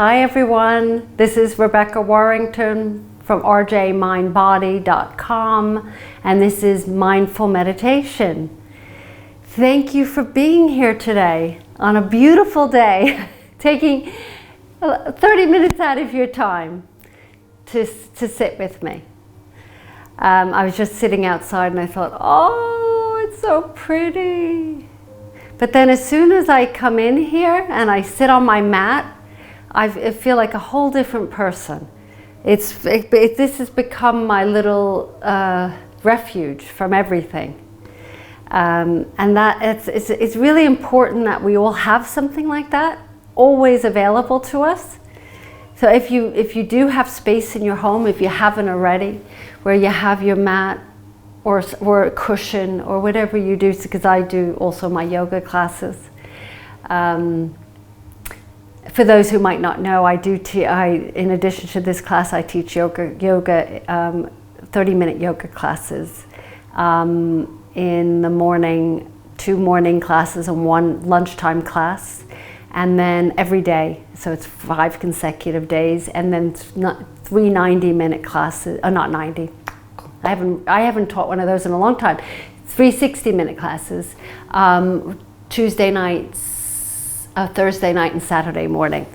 Hi everyone, this is Rebecca Warrington from rjmindbody.com, and this is Mindful Meditation. Thank you for being here today on a beautiful day, taking 30 minutes out of your time to sit with me. I was just sitting outside and I thought, oh, it's so pretty. But then as soon as I come in here and I sit on my mat, I feel like a whole different person. This has become my little refuge from everything. And that it's really important that we all have something like that always available to us. So if you do have space in your home, if you haven't already, where you have your mat or a cushion or whatever you do, because I do also my yoga classes. For those who might not know, in addition to this class, I teach yoga 30-minute yoga classes in the morning, 2 morning classes and 1 lunchtime class, and then every day. So it's 5 consecutive days, and then 3 90-minute classes. Not 90. I haven't taught one of those in a long time. 3 60-minute classes, Tuesday nights, Thursday night, and Saturday morning.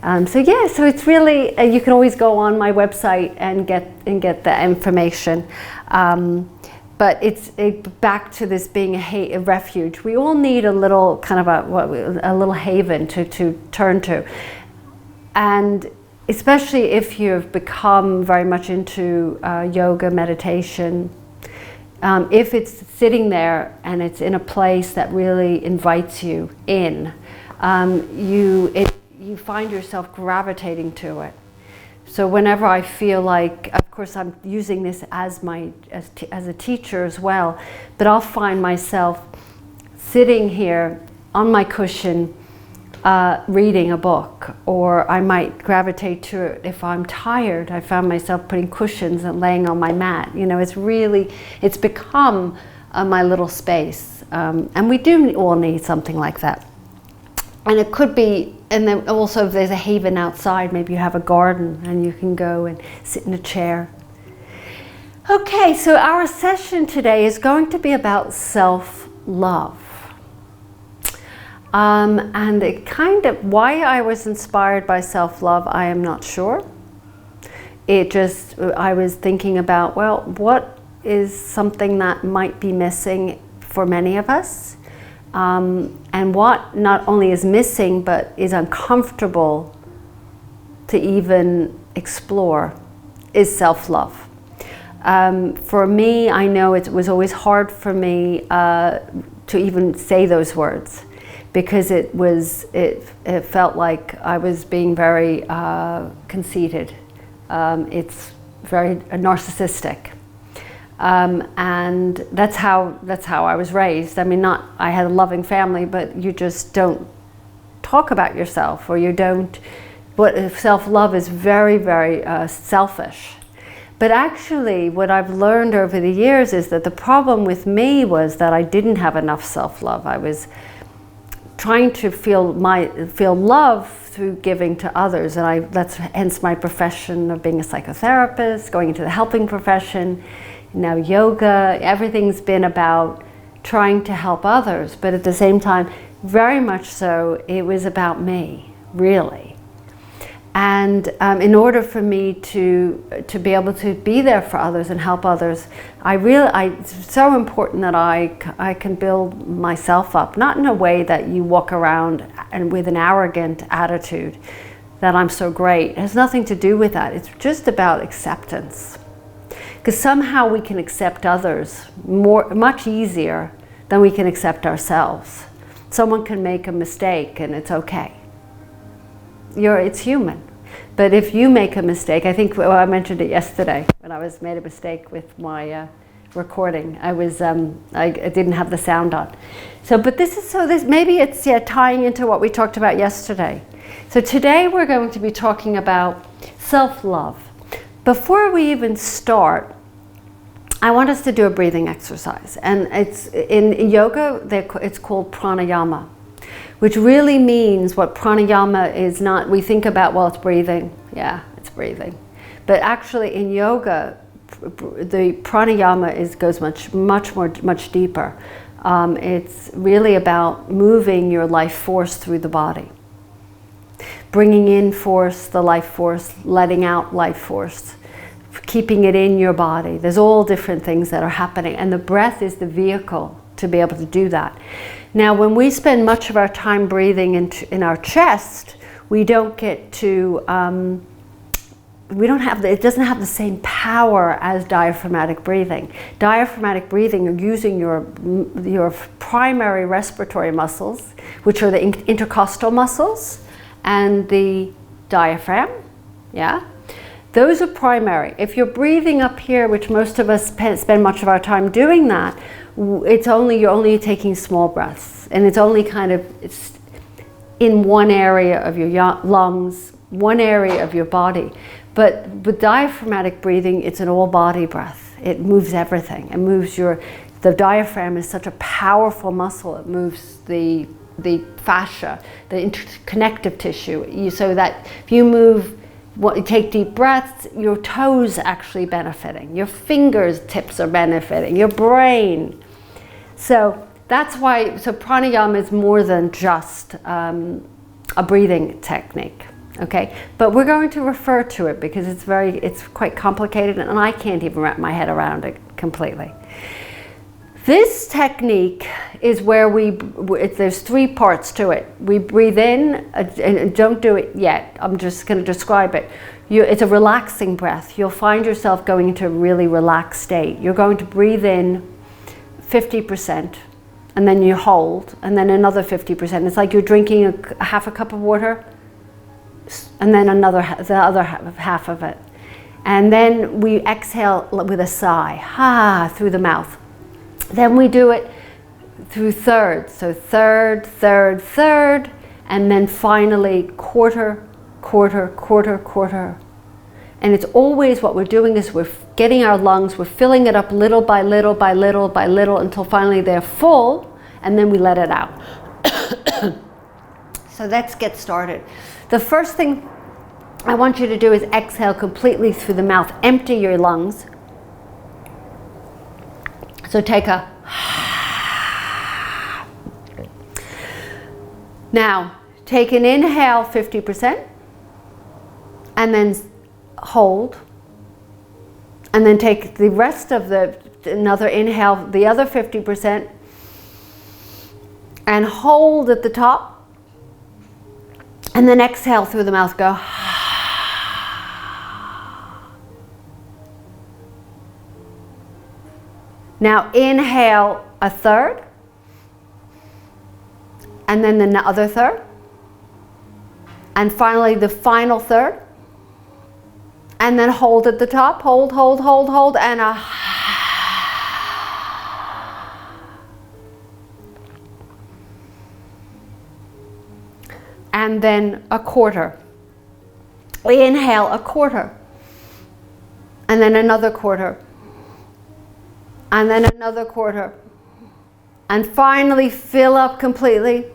So it's really you can always go on my website and get the information. But it's back to this being a refuge. We all need a little kind of a little haven to turn to, and especially if you've become very much into yoga, meditation. If it's sitting there and it's in a place that really invites you in, you find yourself gravitating to it. So whenever I feel like, of course I'm using this as a teacher as well, but I'll find myself sitting here on my cushion reading a book, or I might gravitate to it if I'm tired. I found myself putting cushions and laying on my mat. You know, it's become my little space, and we do all need something like that. And it could be, and then also if there's a haven outside, maybe you have a garden and you can go and sit in a chair. Okay, so our session today is going to be about self-love. And it kind of, why I was inspired by self-love, I am not sure. I was thinking about, well, what is something that might be missing for many of us? And what not only is missing, but is uncomfortable to even explore, is self-love. For me, I know it was always hard for me to even say those words, because it felt like I was being very conceited. It's very narcissistic. And that's how I was raised. I mean, I had a loving family, but you just don't talk about yourself, or you don't. Self-love is very, very selfish. But actually, what I've learned over the years is that the problem with me was that I didn't have enough self-love. I was trying to feel love through giving to others, and that's hence my profession of being a psychotherapist, going into the helping profession. Now yoga, everything's been about trying to help others, but at the same time, very much so, it was about me, really. And in order for me to be able to be there for others and help others, it's so important that I can build myself up, not in a way that you walk around and with an arrogant attitude that I'm so great. It has nothing to do with that. It's just about acceptance. Because somehow we can accept others much easier than we can accept ourselves. Someone can make a mistake and it's okay. It's human. But if you make a mistake, I think I mentioned it yesterday when I made a mistake with my recording. I didn't have the sound on. Maybe it's tying into what we talked about yesterday. So today we're going to be talking about self-love. Before we even start, I want us to do a breathing exercise, and it's in yoga. It's called pranayama, which really means what pranayama is not. We think about, well, it's breathing. Yeah, it's breathing. But actually in yoga, the pranayama goes much deeper. It's really about moving your life force through the body. Bringing in force, the life force, letting out life force, keeping it in your body. There's all different things that are happening, and the breath is the vehicle to be able to do that. Now, when we spend much of our time breathing in our chest, we don't get to, it doesn't have the same power as diaphragmatic breathing. Diaphragmatic breathing, you're using your primary respiratory muscles, which are the intercostal muscles and the diaphragm, yeah? Those are primary. If you're breathing up here, which most of us spend much of our time doing that, you're only taking small breaths, and it's only it's in one area of your lungs, one area of your body. But with diaphragmatic breathing, it's an all-body breath. It moves everything. It moves the diaphragm is such a powerful muscle. It moves the fascia, the interconnective tissue, so that if you take deep breaths, your toes actually benefiting, your fingers tips are benefiting, your brain. So that's why, pranayama is more than just a breathing technique, okay? But we're going to refer to it because it's quite complicated, and I can't even wrap my head around it completely. This technique is where there's 3 parts to it. We breathe in, and don't do it yet, I'm just going to describe it. It's a relaxing breath. You'll find yourself going into a really relaxed state. You're going to breathe in 50%, and then you hold, and then another 50%. It's like you're drinking half a cup of water, and then the other half of it. And then we exhale with a sigh, through the mouth. Then we do it through thirds. So third, third, third, and then finally quarter, quarter, quarter, quarter. And it's always what we're doing is we're getting our lungs, we're filling it up little by little by little by little until finally they're full, and then we let it out. So let's get started. The first thing I want you to do is exhale completely through the mouth. Empty your lungs. So take a now take an inhale 50%, and then hold, and then take the rest of another inhale, the other 50%, and hold at the top, and then exhale through the mouth. Go. Now inhale a third, and then the other third, and finally the final third, and then hold at the top, hold, hold, hold, hold, and a and then a quarter. We inhale a quarter, and then another quarter, and then another quarter, and finally fill up completely,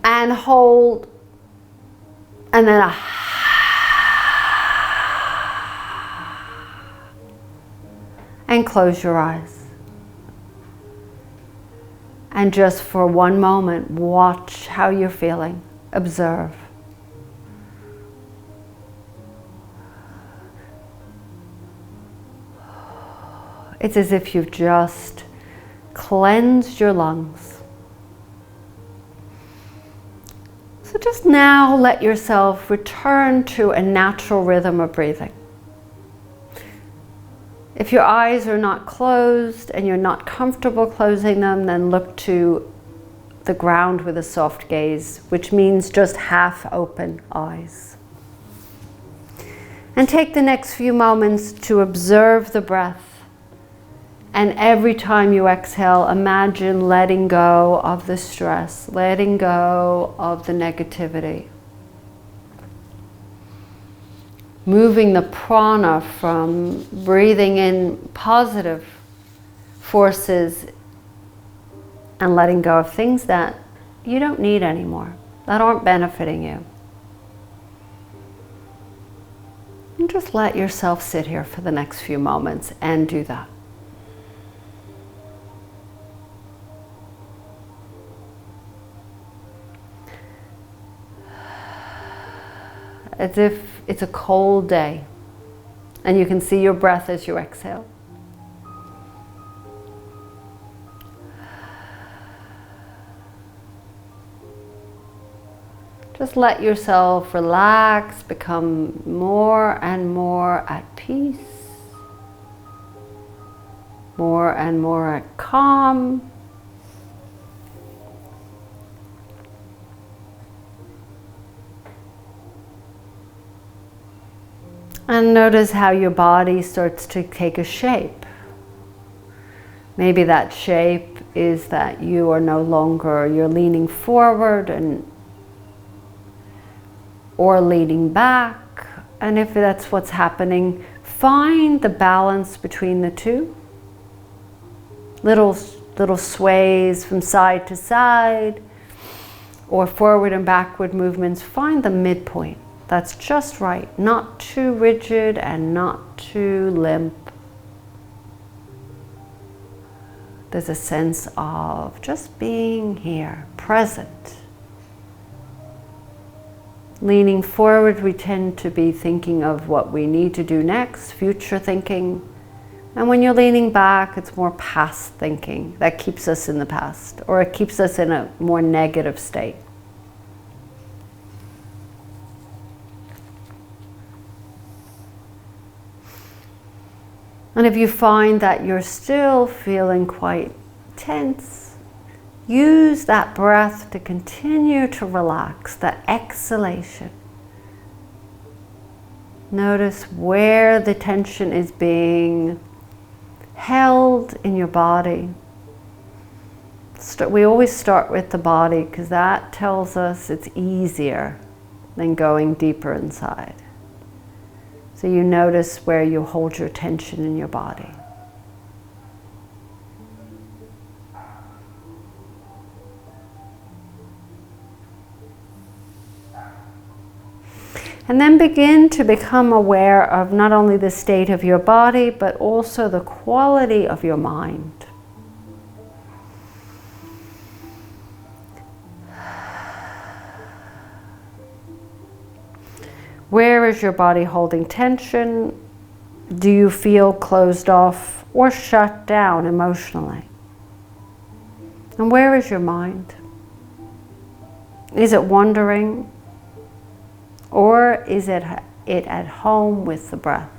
and hold, and then a and close your eyes. And just for one moment, watch how you're feeling. Observe. It's as if you've just cleansed your lungs. So just now let yourself return to a natural rhythm of breathing. If your eyes are not closed and you're not comfortable closing them, then look to the ground with a soft gaze, which means just half open eyes. And take the next few moments to observe the breath. And every time you exhale, imagine letting go of the stress, letting go of the negativity. Moving the prana from breathing in positive forces and letting go of things that you don't need anymore, that aren't benefiting you. And just let yourself sit here for the next few moments and do that. As if it's a cold day and you can see your breath as you exhale. Just let yourself relax, become more and more at peace, more and more at calm. And notice how your body starts to take a shape. Maybe that shape is that you are no longer, you're leaning forward or leaning back. And if that's what's happening, find the balance between the two. Little sways from side to side or forward and backward movements. Find the midpoint. That's just right. Not too rigid and not too limp. There's a sense of just being here, present. Leaning forward, we tend to be thinking of what we need to do next, future thinking. And when you're leaning back, it's more past thinking. That keeps us in the past, or it keeps us in a more negative state. And if you find that you're still feeling quite tense, use that breath to continue to relax, that exhalation. Notice where the tension is being held in your body. We always start with the body because that tells us it's easier than going deeper inside. So you notice where you hold your tension in your body. And then begin to become aware of not only the state of your body, but also the quality of your mind. Where is your body holding tension? Do you feel closed off or shut down emotionally? And where is your mind? Is it wandering? Or is it at home with the breath?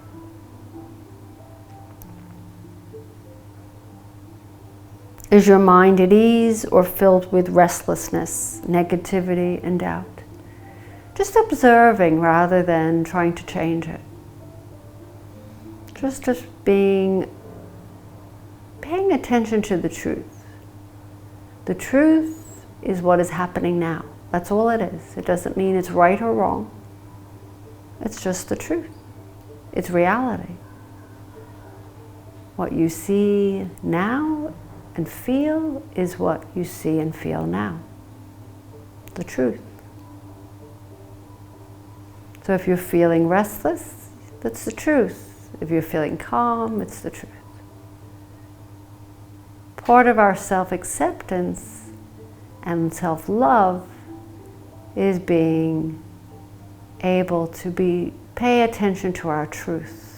Is your mind at ease or filled with restlessness, negativity, and doubt? Just observing rather than trying to change it. Just paying attention to the truth. The truth is what is happening now. That's all it is. It doesn't mean it's right or wrong. It's just the truth. It's reality. What you see now and feel is what you see and feel now. The truth. So if you're feeling restless, that's the truth. If you're feeling calm, it's the truth. Part of our self-acceptance and self-love is being able to pay attention to our truth.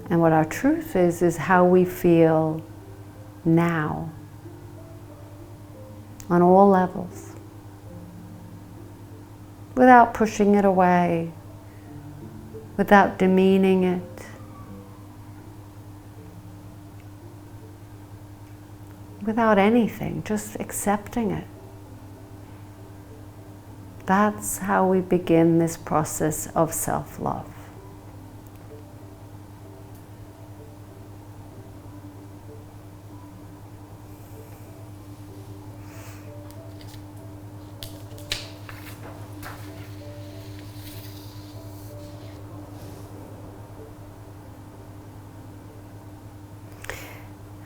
And what our truth is how we feel now, on all levels, without pushing it away, without demeaning it, without anything, just accepting it. That's how we begin this process of self-love.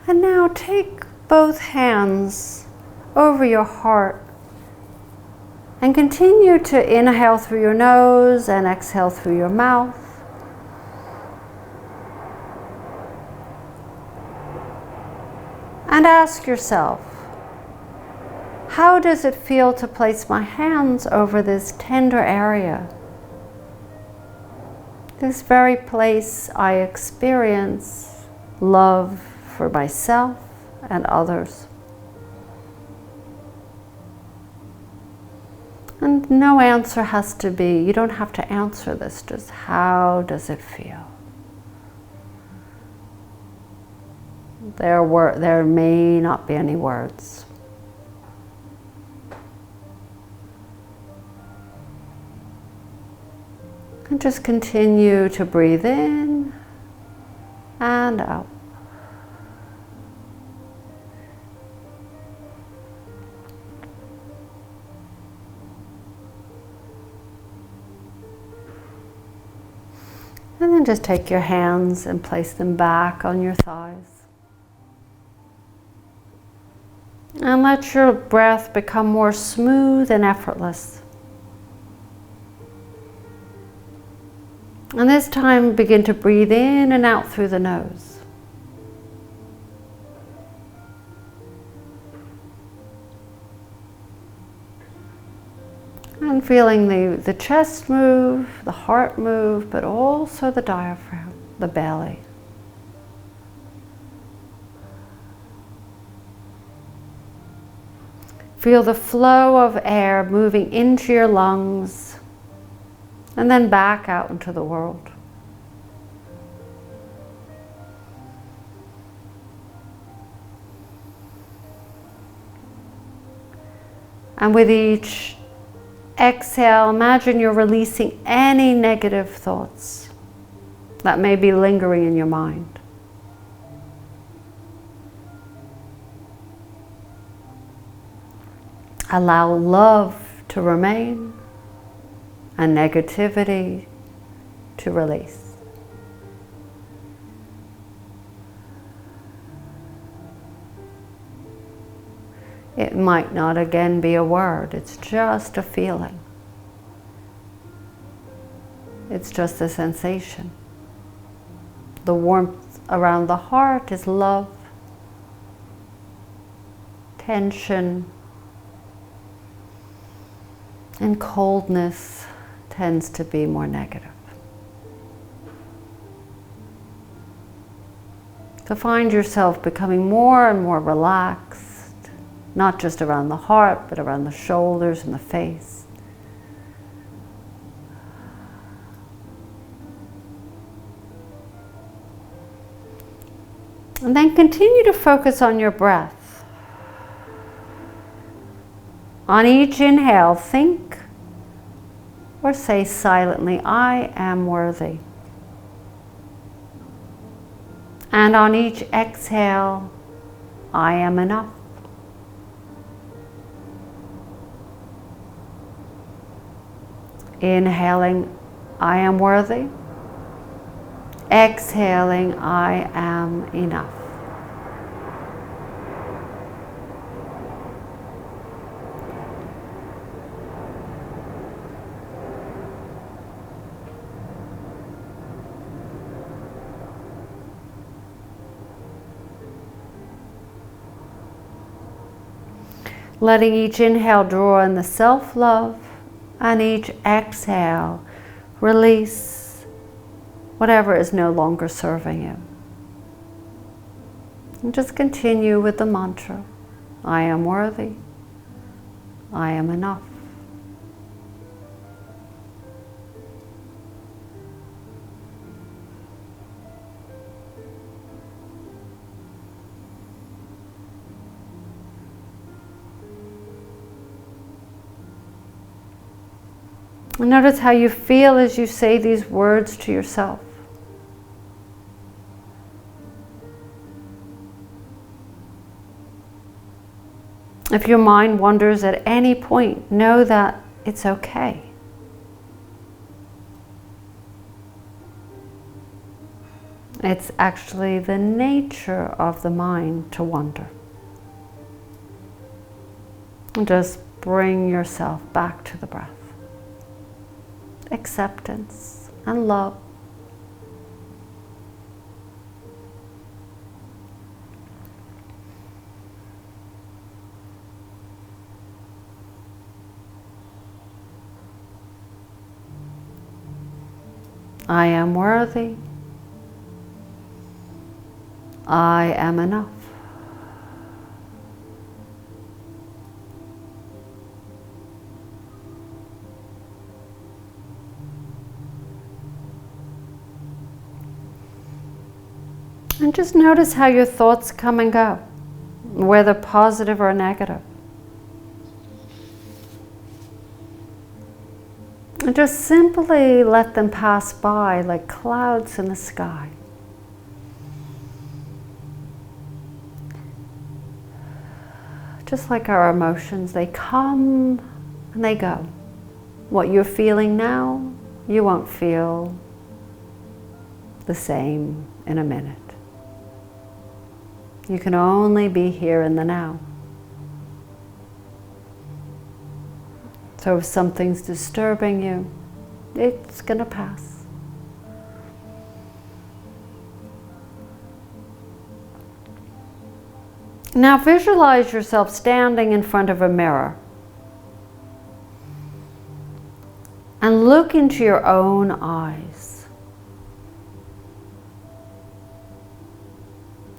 And now take both hands over your heart and continue to inhale through your nose and exhale through your mouth. And ask yourself, how does it feel to place my hands over this tender area? This very place I experience love for myself and others. And no answer has to be, you don't have to answer this, just how does it feel? There may not be any words. And just continue to breathe in and out. And then just take your hands and place them back on your thighs. And let your breath become more smooth and effortless. And this time begin to breathe in and out through the nose. And feeling the chest move, the heart move, but also the diaphragm, the belly. Feel the flow of air moving into your lungs and then back out into the world. And with each exhale, imagine you're releasing any negative thoughts that may be lingering in your mind. Allow love to remain and negativity to release. It might not again be a word, it's just a feeling. It's just a sensation. The warmth around the heart is love, tension, and coldness tends to be more negative. So find yourself becoming more and more relaxed, not just around the heart, but around the shoulders and the face. And then continue to focus on your breath. On each inhale, think or say silently, I am worthy. And on each exhale, I am enough. Inhaling, I am worthy. Exhaling, I am enough. Letting each inhale draw in the self-love, and each exhale release whatever is no longer serving you. And just continue with the mantra, I am worthy, I am enough. And notice how you feel as you say these words to yourself. If your mind wanders at any point, know that it's okay. It's actually the nature of the mind to wander. And just bring yourself back to the breath. Acceptance and love. I am worthy. I am enough. And just notice how your thoughts come and go, whether positive or negative. And just simply let them pass by like clouds in the sky. Just like our emotions, they come and they go. What you're feeling now, you won't feel the same in a minute. You can only be here in the now. So if something's disturbing you, it's going to pass. Now visualize yourself standing in front of a mirror. And look into your own eyes.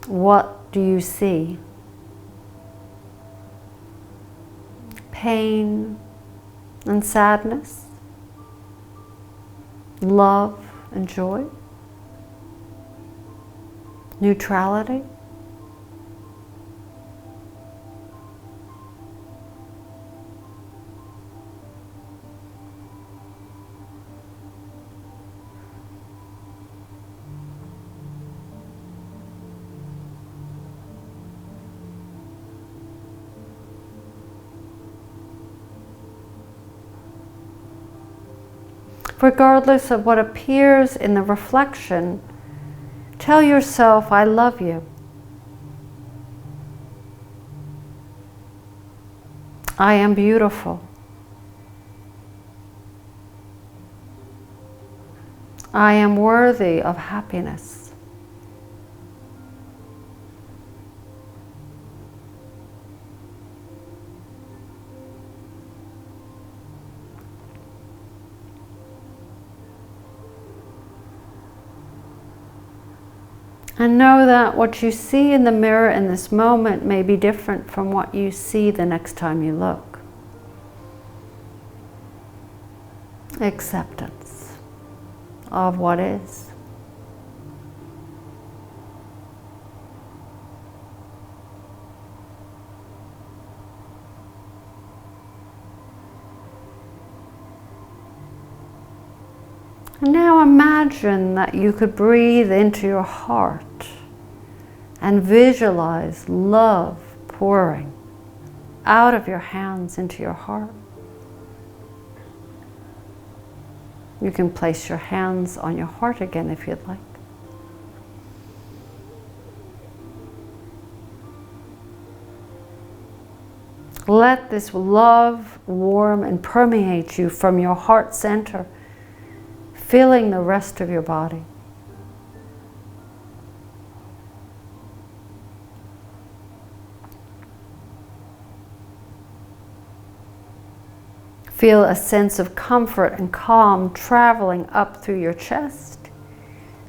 What do you see? Pain and sadness? Love and joy? Neutrality? Regardless of what appears in the reflection, tell yourself, I love you. I am beautiful. I am worthy of happiness. And know that what you see in the mirror in this moment may be different from what you see the next time you look. Acceptance of what is. And now imagine that you could breathe into your heart and visualize love pouring out of your hands into your heart. You can place your hands on your heart again if you'd like. Let this love warm and permeate you from your heart center, filling the rest of your body. Feel a sense of comfort and calm traveling up through your chest,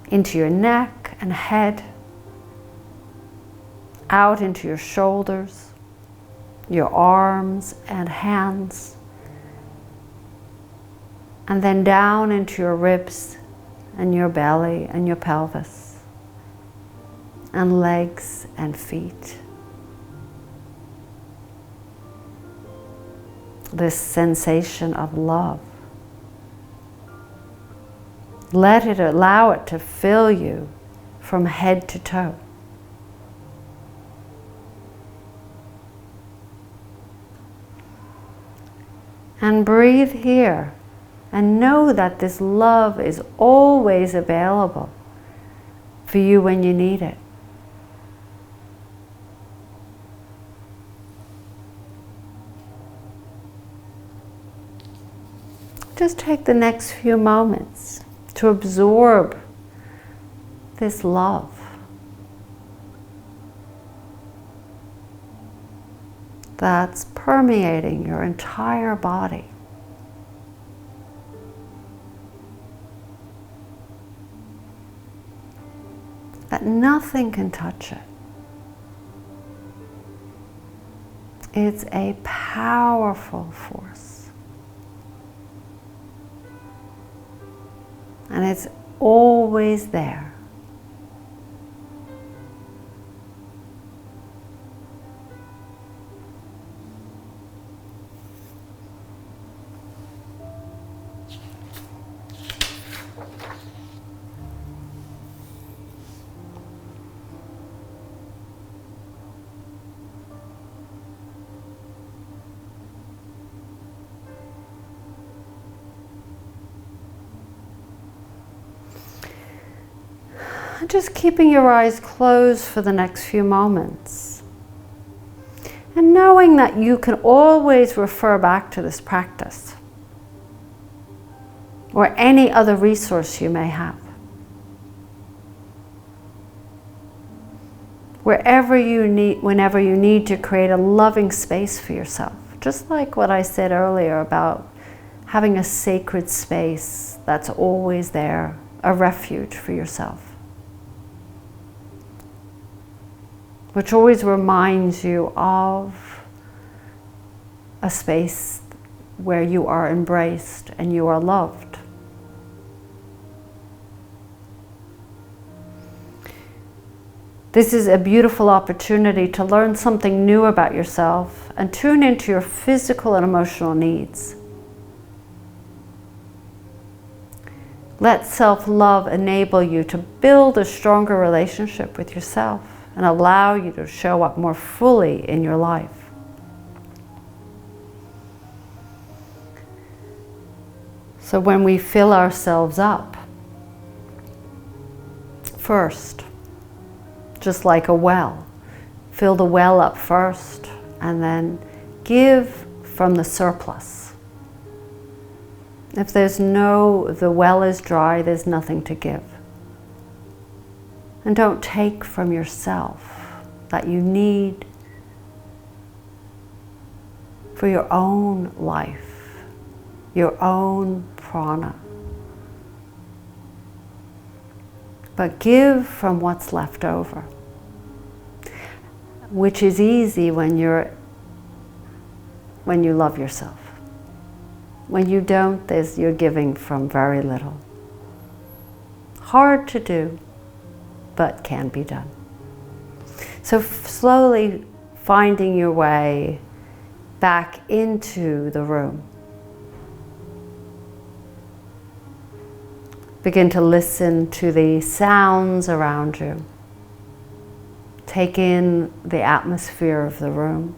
into your neck and head, out into your shoulders, your arms and hands, and then down into your ribs and your belly and your pelvis, and legs and feet. This sensation of love. Allow it to fill you from head to toe. And breathe here. And know that this love is always available. for you when you need it. Just take the next few moments to absorb this love. That's permeating your entire body. That nothing can touch it. It's a powerful force. And it's always there. Just keeping your eyes closed for the next few moments. And knowing that you can always refer back to this practice or any other resource you may have. Wherever you need, whenever you need to create a loving space for yourself. Just like what I said earlier about having a sacred space that's always there, a refuge for yourself. Which always reminds you of a space where you are embraced and you are loved. This is a beautiful opportunity to learn something new about yourself and tune into your physical and emotional needs. Let self-love enable you to build a stronger relationship with yourself and allow you to show up more fully in your life. So when we fill ourselves up, first, just like a well, fill the well up first and then give from the surplus. If the well is dry, there's nothing to give. And don't take from yourself that you need for your own life, your own prana. But give from what's left over, which is easy when you love yourself. When you don't, you're giving from very little. Hard to do, but can be done. So slowly finding your way back into the room. Begin to listen to the sounds around you. Take in the atmosphere of the room.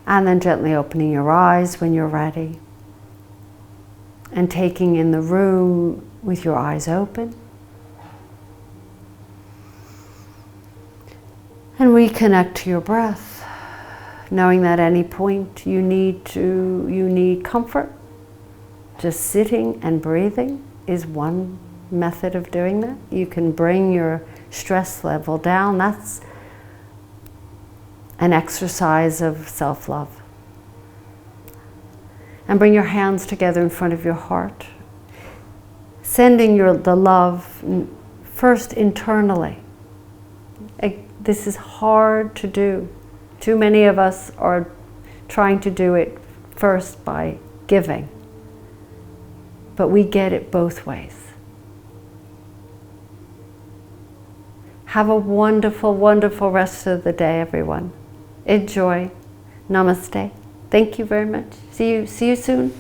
And then gently opening your eyes when you're ready. And taking in the room with your eyes open. And reconnect to your breath, knowing that at any point you need comfort. Just sitting and breathing is one method of doing that. You can bring your stress level down. That's an exercise of self-love. And bring your hands together in front of your heart, sending the love first internally. This is hard to do. Too many of us are trying to do it first by giving. But we get it both ways. Have a wonderful, wonderful rest of the day, everyone. Enjoy. Namaste. Thank you very much. See you soon.